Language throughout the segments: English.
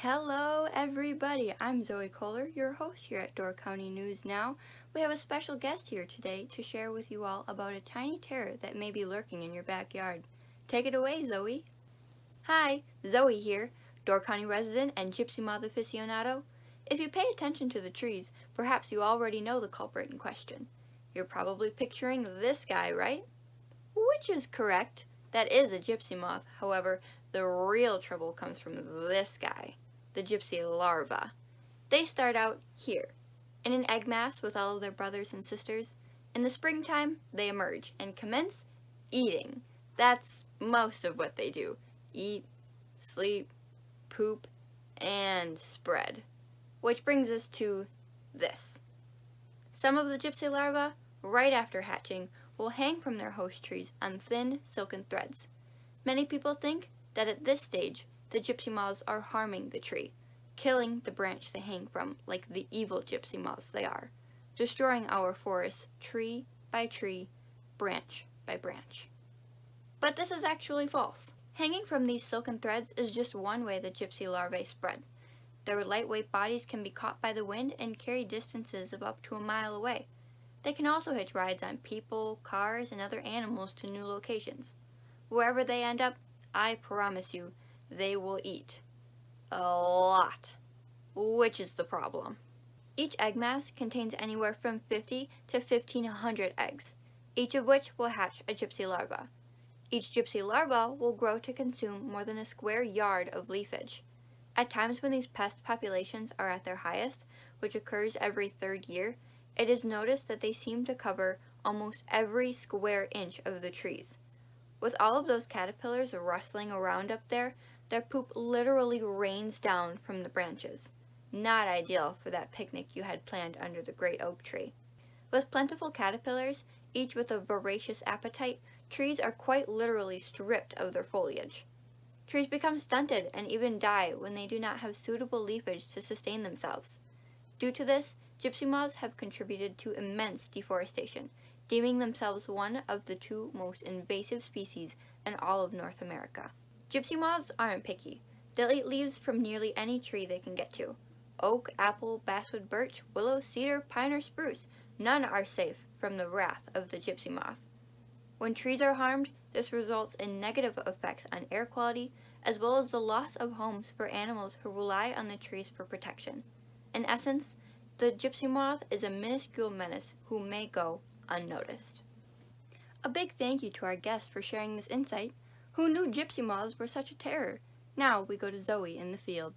Hello everybody, I'm Zoe Kohler, your host here at Door County News Now. We have a special guest here today to share with you all about a tiny terror that may be lurking in your backyard. Take it away, Zoe. Hi, Zoe here, Door County resident and Gypsy moth aficionado. If you pay attention to the trees, perhaps you already know the culprit in question. You're probably picturing this guy, right? Which is correct. That is a gypsy moth. However, the real trouble comes from this guy, the gypsy larva. They start out here, in an egg mass with all of their brothers and sisters. In the springtime, they emerge and commence eating. That's most of what they do. Eat, sleep, poop, and spread. Which brings us to this. Some of the gypsy larvae, right after hatching, will hang from their host trees on thin, silken threads. Many people think that at this stage, the gypsy moths are harming the tree, killing the branch they hang from like the evil gypsy moths they are, destroying our forests tree by tree, branch by branch. But this is actually false. Hanging from these silken threads is just one way the gypsy larvae spread. Their lightweight bodies can be caught by the wind and carry distances of up to a mile away. They can also hitch rides on people, cars, and other animals to new locations. Wherever they end up, I promise you, they will eat. A lot. Which is the problem. Each egg mass contains anywhere from 50 to 1,500 eggs, each of which will hatch a gypsy larva. Each gypsy larva will grow to consume more than a square yard of leafage. At times when these pest populations are at their highest, which occurs every third year, it is noticed that they seem to cover almost every square inch of the trees. With all of those caterpillars rustling around up there, their poop literally rains down from the branches. Not ideal for that picnic you had planned under the great oak tree. With plentiful caterpillars, each with a voracious appetite, trees are quite literally stripped of their foliage. Trees become stunted and even die when they do not have suitable leafage to sustain themselves. Due to this, gypsy moths have contributed to immense deforestation, deeming themselves one of the two most invasive species in all of North America. Gypsy moths aren't picky. They'll eat leaves from nearly any tree they can get to. Oak, apple, basswood, birch, willow, cedar, pine, or spruce, none are safe from the wrath of the gypsy moth. When trees are harmed, this results in negative effects on air quality, as well as the loss of homes for animals who rely on the trees for protection. In essence, the gypsy moth is a minuscule menace who may go unnoticed. A big thank you to our guest for sharing this insight. Who knew gypsy moths were such a terror? Now we go to Zoe in the field.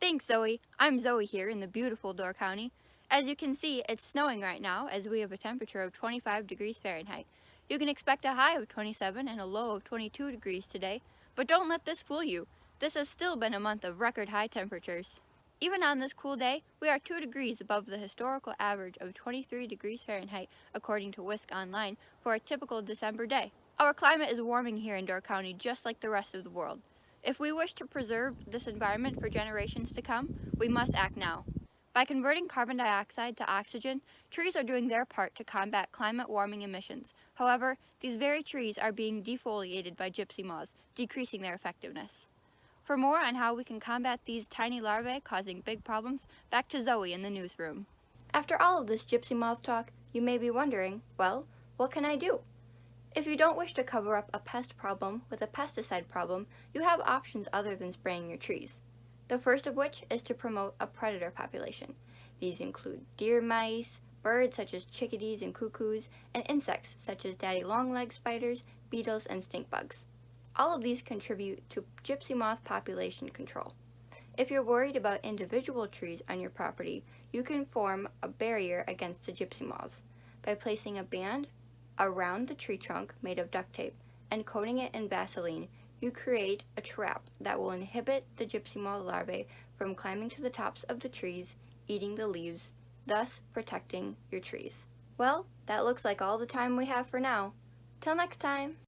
Thanks, Zoe. I'm Zoe here in the beautiful Door County. As you can see, it's snowing right now as we have a temperature of 25 degrees Fahrenheit. You can expect a high of 27 and a low of 22 degrees today, but don't let this fool you. This has still been a month of record high temperatures. Even on this cool day, we are 2 degrees above the historical average of 23 degrees Fahrenheit, according to Whisk Online, for a typical December day. Our climate is warming here in Door County just like the rest of the world. If we wish to preserve this environment for generations to come, we must act now. By converting carbon dioxide to oxygen, trees are doing their part to combat climate warming emissions. However, these very trees are being defoliated by gypsy moths, decreasing their effectiveness. For more on how we can combat these tiny larvae causing big problems, back to Zoe in the newsroom. After all of this gypsy moth talk, you may be wondering, well, what can I do? If you don't wish to cover up a pest problem with a pesticide problem, you have options other than spraying your trees. The first of which is to promote a predator population. These include deer mice, birds such as chickadees and cuckoos, and insects such as daddy longleg spiders, beetles, and stink bugs. All of these contribute to gypsy moth population control. If you're worried about individual trees on your property, you can form a barrier against the gypsy moths by placing a band around the tree trunk made of duct tape and coating it in Vaseline. You create a trap that will inhibit the gypsy moth larvae from climbing to the tops of the trees, eating the leaves, thus protecting your trees. Well, that looks like all the time we have for now. Till next time!